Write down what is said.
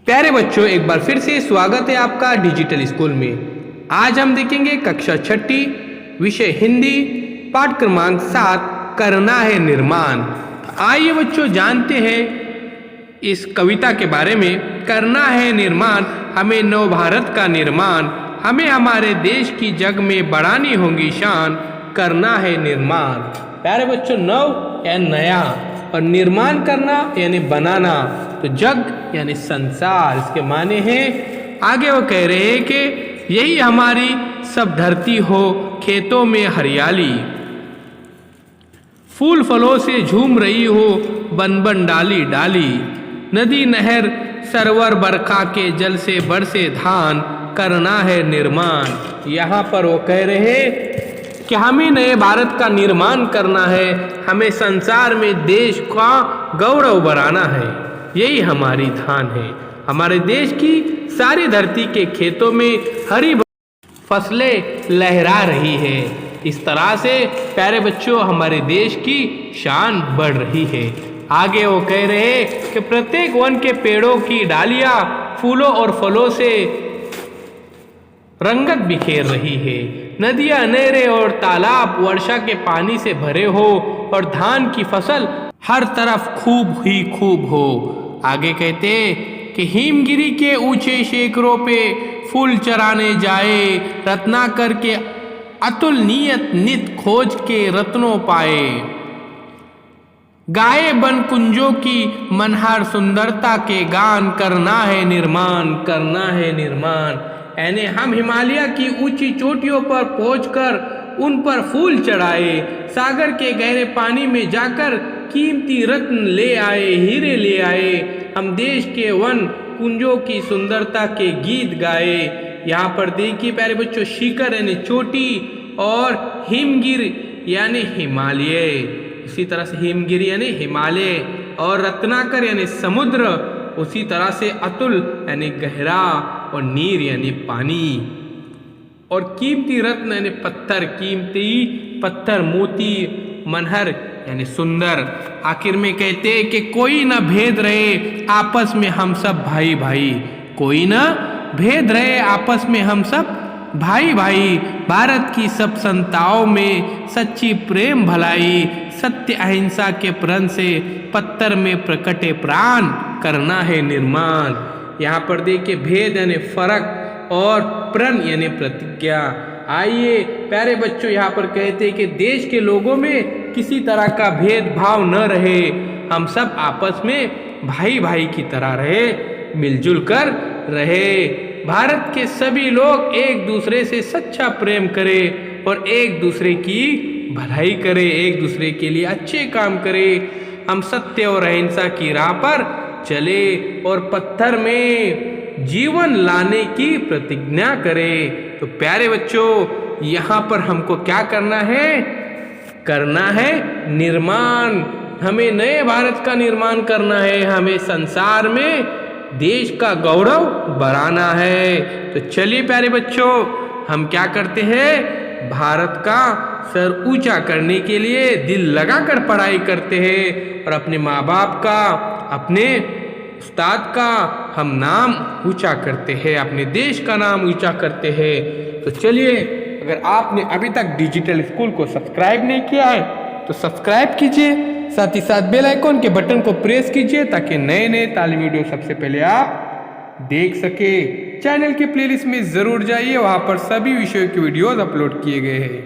प्यारे बच्चों, एक बार फिर से स्वागत है आपका डिजिटल स्कूल में। आज हम देखेंगे कक्षा छठी, विषय हिंदी, पाठ क्रमांक 7, करना है निर्माण। आइए बच्चों जानते हैं इस कविता के बारे में। करना है निर्माण, हमें नव भारत का निर्माण, हमें हमारे देश की जग में बढ़ानी होगी शान। करना है निर्माण। प्यारे बच्चों, नव या नया और निर्माण करना यानी बनाना, तो जग यानी संसार इसके माने हैं। आगे वो कह रहे हैं कि यही हमारी सब धरती हो, खेतों में हरियाली, फूल फलों से झूम रही हो बन बन डाली डाली, नदी नहर सरोवर बरखा के जल से बरसे धान। करना है निर्माण। यहाँ पर वो कह रहे हैं कि हमें नए भारत का निर्माण करना है, हमें संसार में देश का गौरव बढ़ाना है, यही हमारी धान है। हमारे देश की सारी धरती के खेतों में हरी फसलें लहरा रही है। इस तरह से प्यारे बच्चों हमारे देश की शान बढ़ रही है। आगे वो कह रहे हैं कि प्रत्येक वन के पेड़ों की डालियां फूलों और फलों से रंगत बिखेर रही है। नदियां, नहरें और तालाब वर्षा के पानी से भरे हो और धान की फसल हर तरफ खूब ही खूब हो। आगे कहते कि हिमगिरी के ऊंचे शिखरों पे फूल चराने जाए, रत्नाकर के अतुल नियत नित खोज के रत्नों पाए, गाए बन कुंजों की मनहर सुंदरता के गान। करना है निर्माण, करना है निर्माण, यानी हम हिमालय की ऊंची चोटियों पर पहुंचकर उन पर फूल चढ़ाए, सागर के गहरे पानी में जाकर कीमती रत्न ले आए, हीरे ले आए, हम देश के वन कुंजों की सुंदरता के गीत गाए। यहाँ पर देखिए प्यारे बच्चों, शिखर यानी चोटी और हिमगिर यानी हिमालय, उसी तरह से हिमगिरी यानी हिमालय और रत्नाकर यानी समुद्र, उसी तरह से अतुल यानी गहरा और नीर यानी पानी, और कीमती रत्न यानी पत्थर, कीमती पत्थर, मोती, मनहर यानी सुंदर। आखिर में कहते हैं कि कोई ना भेद रहे आपस में हम सब भाई भाई, कोई ना भेद रहे आपस में हम सब भाई भाई। भारत की सब संताओं में सच्ची प्रेम भलाई, सत्य अहिंसा के प्रण से पत्थर में प्रकटे प्राण। करना है निर्माण। यहाँ पर देखिए भेद यानी फर्क और प्रण यानी प्रतिज्ञा। आइए प्यारे बच्चों, यहाँ पर कहते हैं कि देश के लोगों में किसी तरह का भेदभाव न रहे, हम सब आपस में भाई भाई की तरह रहे, मिलजुल कर रहे। भारत के सभी लोग एक दूसरे से सच्चा प्रेम करें और एक दूसरे की भलाई करें, एक दूसरे के लिए अच्छे काम करें। हम सत्य और अहिंसा की राह पर चले और पत्थर में जीवन लाने की प्रतिज्ञा करें। तो प्यारे बच्चों, यहाँ पर हमको क्या करना है? करना है निर्माण। हमें नए भारत का निर्माण करना है, हमें संसार में देश का गौरव बढ़ाना है। तो चलिए प्यारे बच्चों, हम क्या करते हैं? भारत का सर ऊंचा करने के लिए दिल लगाकर पढ़ाई करते हैं और अपने माँ बाप का, अपने उस्ताद का हम नाम ऊंचा करते हैं, अपने देश का नाम ऊंचा करते हैं। तो चलिए, अगर आपने अभी तक डिजिटल स्कूल को सब्सक्राइब नहीं किया है तो सब्सक्राइब कीजिए, साथ ही साथ बेल आइकॉन के बटन को प्रेस कीजिए ताकि नए नए तालीमी वीडियो सबसे पहले आप देख सके। चैनल के प्लेलिस्ट में जरूर जाइए, वहां पर सभी विषयों के वीडियोस अपलोड किए गए हैं।